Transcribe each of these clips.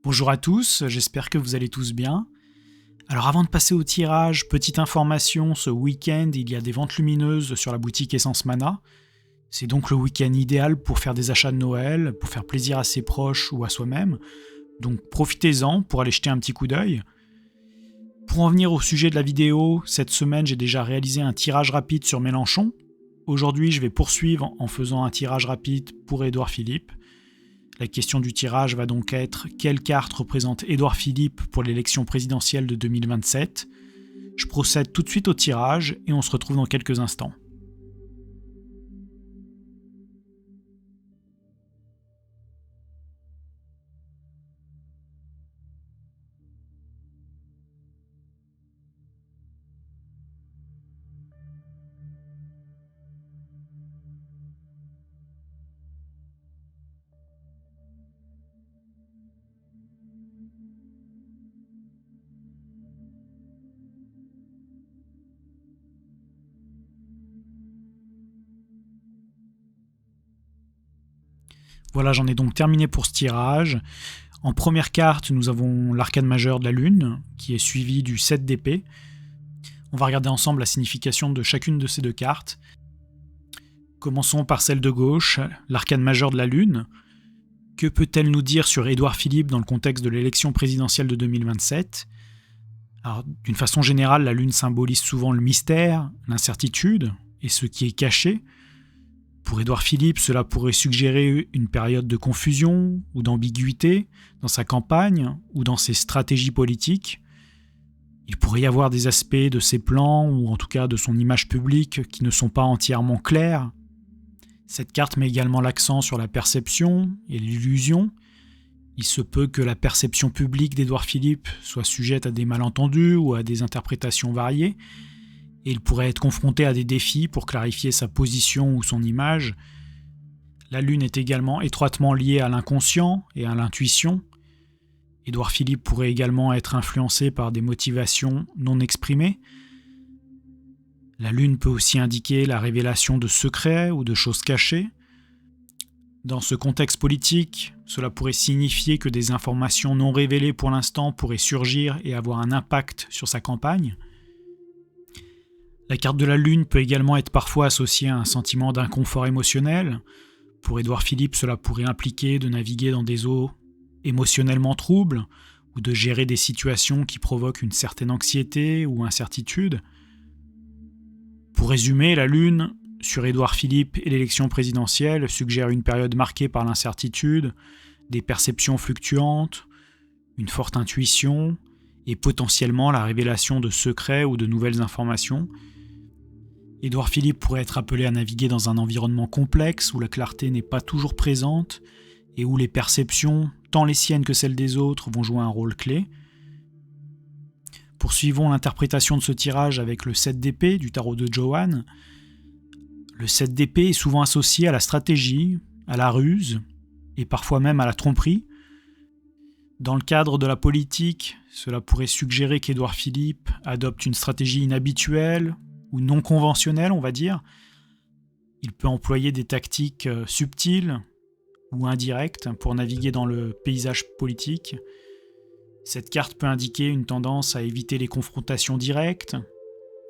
Bonjour à tous, j'espère que vous allez tous bien. Alors avant de passer au tirage, petite information, ce week-end il y a des ventes lumineuses sur la boutique Essence Mana. C'est donc le week-end idéal pour faire des achats de Noël, pour faire plaisir à ses proches ou à soi-même. Donc profitez-en pour aller jeter un petit coup d'œil. Pour en venir au sujet de la vidéo, cette semaine j'ai déjà réalisé un tirage rapide sur Mélenchon. Aujourd'hui je vais poursuivre en faisant un tirage rapide pour Édouard Philippe. La question du tirage va donc être quelle carte représente Édouard Philippe pour l'élection présidentielle de 2027 ? Je procède tout de suite au tirage et on se retrouve dans quelques instants. Voilà, j'en ai donc terminé pour ce tirage. En première carte, nous avons l'arcane majeur de la Lune, qui est suivi du 7 d'épée. On va regarder ensemble la signification de chacune de ces deux cartes. Commençons par celle de gauche, l'arcane majeur de la Lune. Que peut-elle nous dire sur Édouard Philippe dans le contexte de l'élection présidentielle de 2027 ? Alors, d'une façon générale, la Lune symbolise souvent le mystère, l'incertitude et ce qui est caché. Pour Édouard Philippe, cela pourrait suggérer une période de confusion ou d'ambiguïté dans sa campagne ou dans ses stratégies politiques. Il pourrait y avoir des aspects de ses plans ou en tout cas de son image publique qui ne sont pas entièrement clairs. Cette carte met également l'accent sur la perception et l'illusion. Il se peut que la perception publique d'Édouard Philippe soit sujette à des malentendus ou à des interprétations variées, et il pourrait être confronté à des défis pour clarifier sa position ou son image. La Lune est également étroitement liée à l'inconscient et à l'intuition. Édouard Philippe pourrait également être influencé par des motivations non exprimées. La Lune peut aussi indiquer la révélation de secrets ou de choses cachées. Dans ce contexte politique, cela pourrait signifier que des informations non révélées pour l'instant pourraient surgir et avoir un impact sur sa campagne. La carte de la Lune peut également être parfois associée à un sentiment d'inconfort émotionnel. Pour Édouard Philippe, cela pourrait impliquer de naviguer dans des eaux émotionnellement troubles ou de gérer des situations qui provoquent une certaine anxiété ou incertitude. Pour résumer, la Lune, sur Édouard Philippe et l'élection présidentielle, suggère une période marquée par l'incertitude, des perceptions fluctuantes, une forte intuition et potentiellement la révélation de secrets ou de nouvelles informations. Édouard Philippe pourrait être appelé à naviguer dans un environnement complexe où la clarté n'est pas toujours présente et où les perceptions, tant les siennes que celles des autres, vont jouer un rôle clé. Poursuivons l'interprétation de ce tirage avec le 7 d'épée du tarot de Johann. Le 7 d'épée est souvent associé à la stratégie, à la ruse et parfois même à la tromperie. Dans le cadre de la politique, cela pourrait suggérer qu'Édouard Philippe adopte une stratégie inhabituelle ou non conventionnelle, on va dire. Il peut employer des tactiques subtiles ou indirectes pour naviguer dans le paysage politique. Cette carte peut indiquer une tendance à éviter les confrontations directes.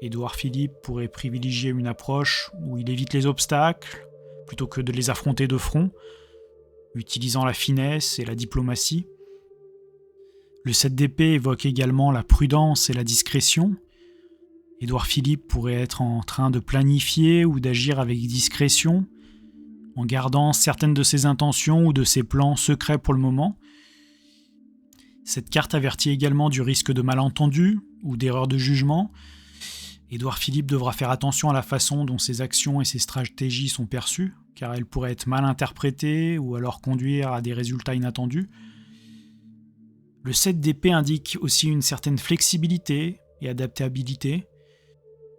Édouard Philippe pourrait privilégier une approche où il évite les obstacles plutôt que de les affronter de front, utilisant la finesse et la diplomatie. Le 7 d'épée évoque également la prudence et la discrétion. Édouard Philippe pourrait être en train de planifier ou d'agir avec discrétion, en gardant certaines de ses intentions ou de ses plans secrets pour le moment. Cette carte avertit également du risque de malentendus ou d'erreurs de jugement. Édouard Philippe devra faire attention à la façon dont ses actions et ses stratégies sont perçues, car elles pourraient être mal interprétées ou alors conduire à des résultats inattendus. Le 7 d'épée indique aussi une certaine flexibilité et adaptabilité.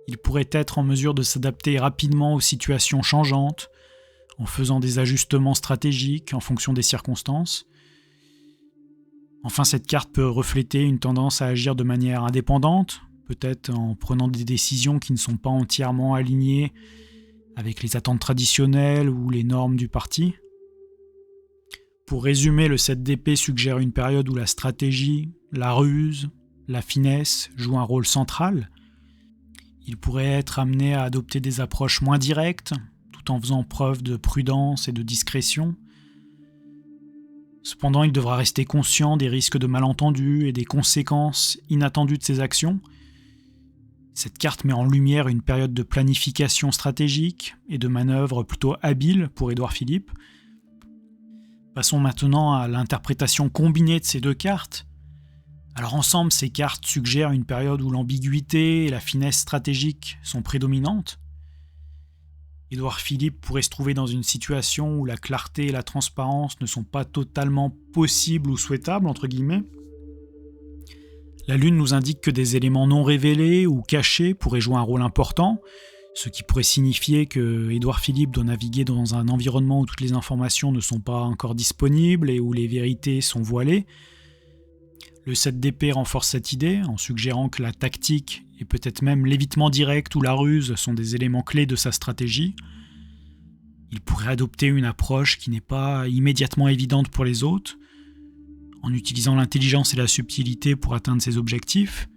Il pourrait être en mesure de s'adapter rapidement aux situations changeantes, en faisant des ajustements stratégiques en fonction des circonstances. Enfin, cette carte peut refléter une tendance à agir de manière indépendante, peut-être en prenant des décisions qui ne sont pas entièrement alignées avec les attentes traditionnelles ou les normes du parti. Pour résumer, le 7 d'épée suggère une période où la stratégie, la ruse, la finesse jouent un rôle central. Il pourrait être amené à adopter des approches moins directes, tout en faisant preuve de prudence et de discrétion. Cependant, il devra rester conscient des risques de malentendus et des conséquences inattendues de ses actions. Cette carte met en lumière une période de planification stratégique et de manœuvres plutôt habiles pour Édouard Philippe. Passons maintenant à l'interprétation combinée de ces deux cartes. Alors ensemble, ces cartes suggèrent une période où l'ambiguïté et la finesse stratégique sont prédominantes. Édouard Philippe pourrait se trouver dans une situation où la clarté et la transparence ne sont pas totalement possibles ou souhaitables, entre guillemets. La Lune nous indique que des éléments non révélés ou cachés pourraient jouer un rôle important, ce qui pourrait signifier que Édouard Philippe doit naviguer dans un environnement où toutes les informations ne sont pas encore disponibles et où les vérités sont voilées. Le 7 d'épée renforce cette idée en suggérant que la tactique et peut-être même l'évitement direct ou la ruse sont des éléments clés de sa stratégie. Il pourrait adopter une approche qui n'est pas immédiatement évidente pour les autres, en utilisant l'intelligence et la subtilité pour atteindre ses objectifs.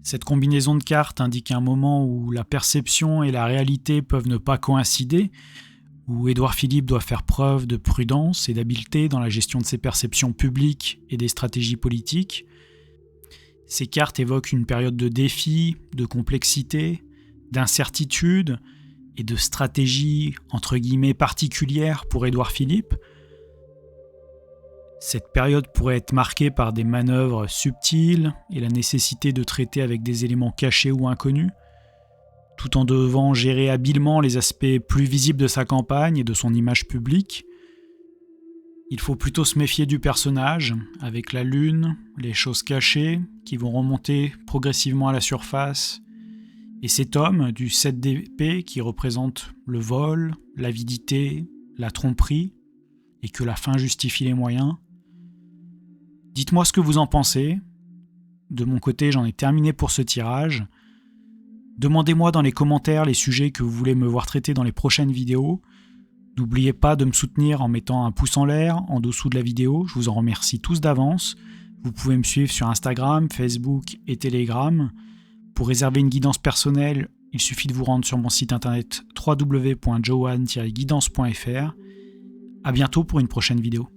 Cette combinaison de cartes indique un moment où la perception et la réalité peuvent ne pas coïncider, où Édouard Philippe doit faire preuve de prudence et d'habileté dans la gestion de ses perceptions publiques et des stratégies politiques. Ces cartes évoquent une période de défi, de complexité, d'incertitude et de stratégie entre guillemets particulière pour Édouard Philippe. Cette période pourrait être marquée par des manœuvres subtiles et la nécessité de traiter avec des éléments cachés ou inconnus, tout en devant gérer habilement les aspects plus visibles de sa campagne et de son image publique. Il faut plutôt se méfier du personnage, avec la lune, les choses cachées, qui vont remonter progressivement à la surface, et cet homme du 7 d'épée qui représente le vol, l'avidité, la tromperie, et que la fin justifie les moyens. Dites-moi ce que vous en pensez. De mon côté, j'en ai terminé pour ce tirage. Demandez-moi dans les commentaires les sujets que vous voulez me voir traiter dans les prochaines vidéos. N'oubliez pas de me soutenir en mettant un pouce en l'air en dessous de la vidéo, je vous en remercie tous d'avance. Vous pouvez me suivre sur Instagram, Facebook et Telegram. Pour réserver une guidance personnelle, il suffit de vous rendre sur mon site internet www.johan-guidance.fr. À bientôt pour une prochaine vidéo.